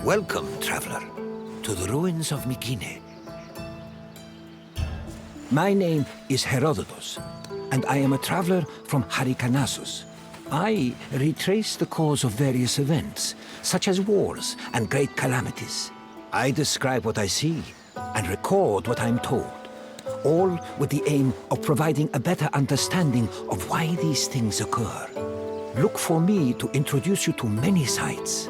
Welcome, traveler, to the ruins of Mycenae. My name is Herodotos, and I am a traveler from Hyrcanassus. I retrace the cause of various events, such as wars and great calamities. I describe what I see and record what I'm told, all with the aim of providing a better understanding of why these things occur. Look for me to introduce you to many sights.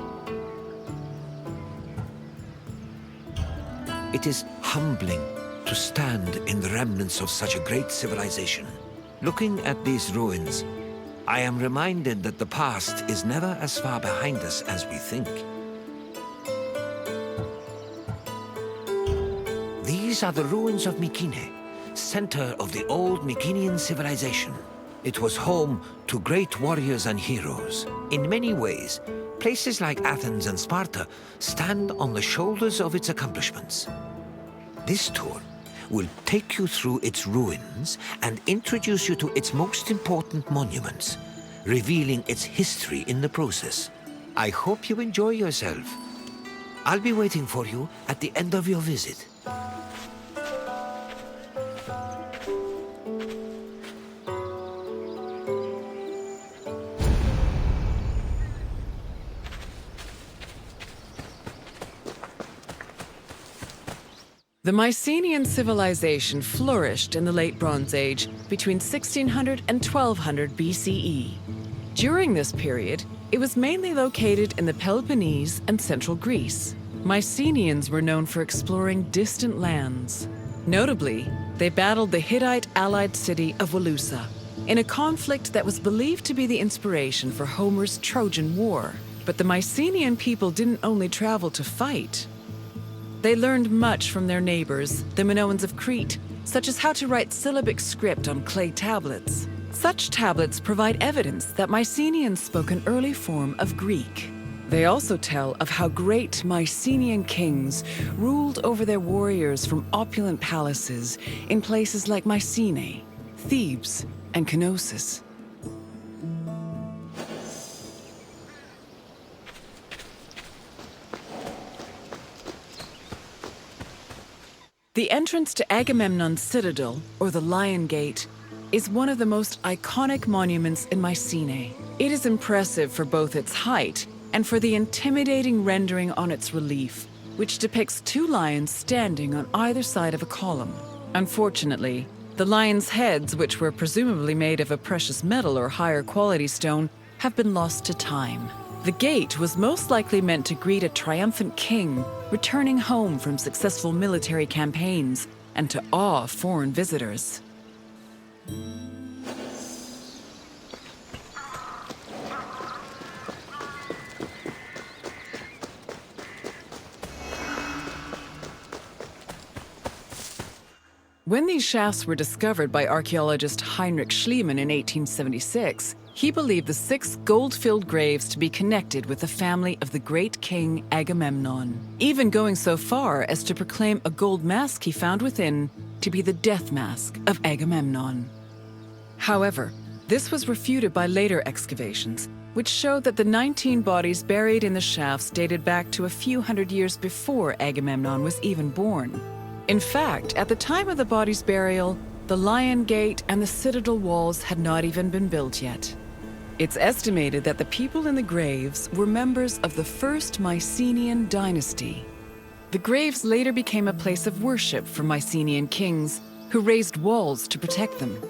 It is humbling to stand in the remnants of such a great civilization. Looking at these ruins, I am reminded that the past is never as far behind us as we think. These are the ruins of Mycenae, center of the old Mycenaean civilization. It was home to great warriors and heroes. In many ways, places like Athens and Sparta stand on the shoulders of its accomplishments. This tour will take you through its ruins and introduce you to its most important monuments, revealing its history in the process. I hope you enjoy yourself. I'll be waiting for you at the end of your visit. The Mycenaean Civilization flourished in the Late Bronze Age between 1600 and 1200 BCE. During this period, it was mainly located in the Peloponnese and central Greece. Mycenaeans were known for exploring distant lands. Notably, they battled the Hittite-allied city of Walusa in a conflict that was believed to be the inspiration for Homer's Trojan War. But the Mycenaean people didn't only travel to fight. They learned much from their neighbors, the Minoans of Crete, such as how to write syllabic script on clay tablets. Such tablets provide evidence that Mycenaeans spoke an early form of Greek. They also tell of how great Mycenaean kings ruled over their warriors from opulent palaces in places like Mycenae, Thebes, and Knossos. The entrance to Agamemnon's citadel, or the Lion Gate, is one of the most iconic monuments in Mycenae. It is impressive for both its height and for the intimidating rendering on its relief, which depicts two lions standing on either side of a column. Unfortunately, the lions' heads, which were presumably made of a precious metal or higher quality stone, have been lost to time. The gate was most likely meant to greet a triumphant king returning home from successful military campaigns and to awe foreign visitors. When these shafts were discovered by archaeologist Heinrich Schliemann in 1876, he believed the 6 gold-filled graves to be connected with the family of the great king Agamemnon, even going so far as to proclaim a gold mask he found within to be the death mask of Agamemnon. However, this was refuted by later excavations, which showed that the 19 bodies buried in the shafts dated back to a few hundred years before Agamemnon was even born. In fact, at the time of the body's burial, the Lion Gate and the citadel walls had not even been built yet. It's estimated that the people in the graves were members of the first Mycenaean dynasty. The graves later became a place of worship for Mycenaean kings, who raised walls to protect them.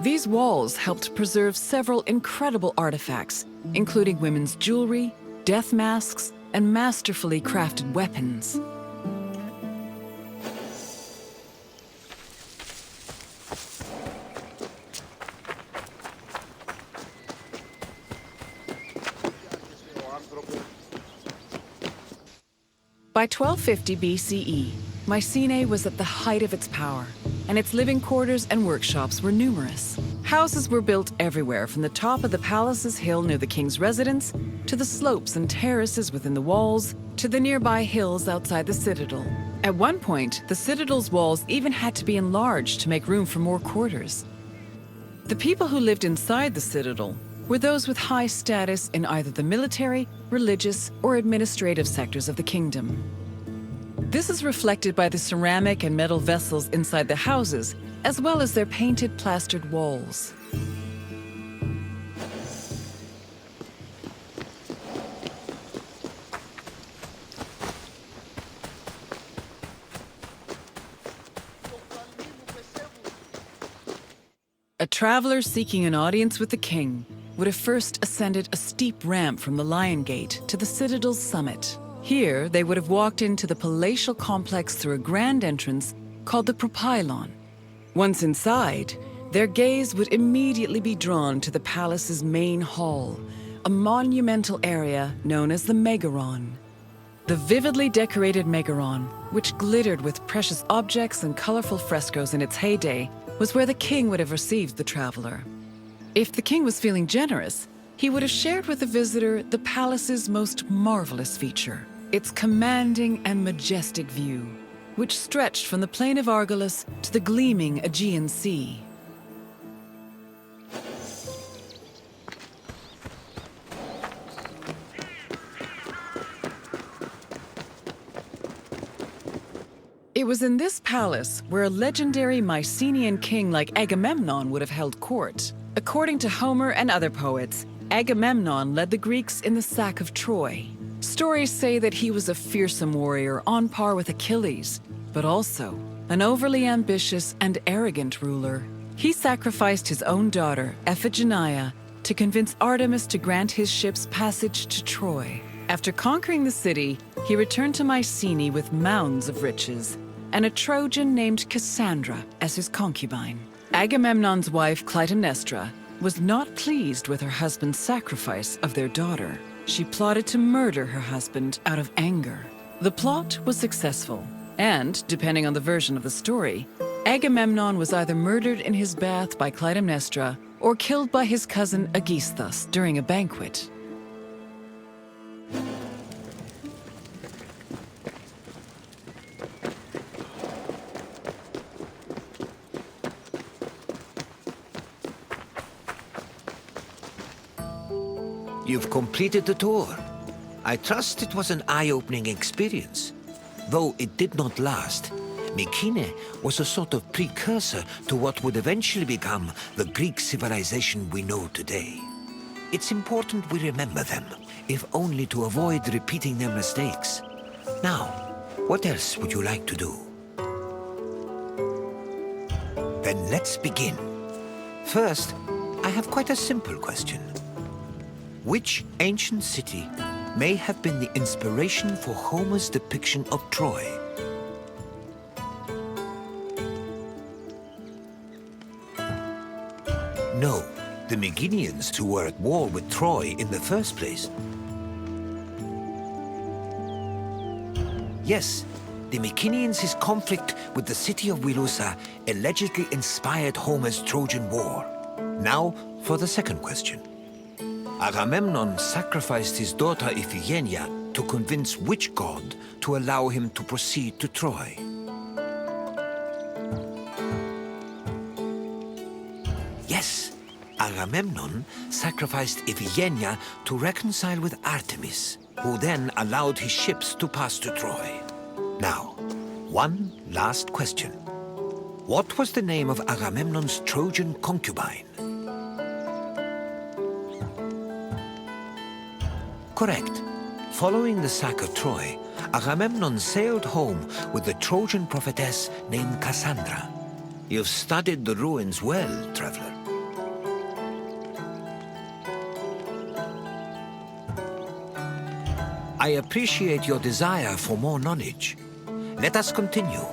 These walls helped preserve several incredible artifacts, including women's jewelry, death masks, and masterfully crafted weapons. By 1250 BCE, Mycenae was at the height of its power, and its living quarters and workshops were numerous. Houses were built everywhere, from the top of the palace's hill near the king's residence, to the slopes and terraces within the walls, to the nearby hills outside the citadel. At one point, the citadel's walls even had to be enlarged to make room for more quarters. The people who lived inside the citadel were those with high status in either the military, religious, or administrative sectors of the kingdom. This is reflected by the ceramic and metal vessels inside the houses, as well as their painted plastered walls. A traveler seeking an audience with the king would have first ascended a steep ramp from the Lion Gate to the citadel's summit. Here, they would have walked into the palatial complex through a grand entrance called the propylon. Once inside, their gaze would immediately be drawn to the palace's main hall, a monumental area known as the Megaron. The vividly decorated Megaron, which glittered with precious objects and colorful frescoes in its heyday, was where the king would have received the traveler. If the king was feeling generous, he would have shared with the visitor the palace's most marvelous feature, its commanding and majestic view, which stretched from the plain of Argolis to the gleaming Aegean Sea. It was in this palace where a legendary Mycenaean king like Agamemnon would have held court. According to Homer and other poets, Agamemnon led the Greeks in the sack of Troy. Stories say that he was a fearsome warrior on par with Achilles, but also an overly ambitious and arrogant ruler. He sacrificed his own daughter, Iphigenia, to convince Artemis to grant his ships passage to Troy. After conquering the city, he returned to Mycenae with mounds of riches, and a Trojan named Cassandra as his concubine. Agamemnon's wife, Clytemnestra, was not pleased with her husband's sacrifice of their daughter. She plotted to murder her husband out of anger. The plot was successful, and, depending on the version of the story, Agamemnon was either murdered in his bath by Clytemnestra or killed by his cousin Aegisthus during a banquet. You've completed the tour. I trust it was an eye-opening experience. Though it did not last, Mycenae was a sort of precursor to what would eventually become the Greek civilization we know today. It's important we remember them, if only to avoid repeating their mistakes. Now, what else would you like to do? Then let's begin. First, I have quite a simple question. Which ancient city may have been the inspiration for Homer's depiction of Troy? No, the Meginians who were at war with Troy in the first place. Yes, the Mycenaeans' conflict with the city of Wilusa allegedly inspired Homer's Trojan War. Now for the second question. Agamemnon sacrificed his daughter Iphigenia to convince which god to allow him to proceed to Troy? Yes, Agamemnon sacrificed Iphigenia to reconcile with Artemis, who then allowed his ships to pass to Troy. Now, one last question. What was the name of Agamemnon's Trojan concubine? Correct. Following the sack of Troy, Agamemnon sailed home with the Trojan prophetess named Cassandra. You've studied the ruins well, traveler. I appreciate your desire for more knowledge. Let us continue.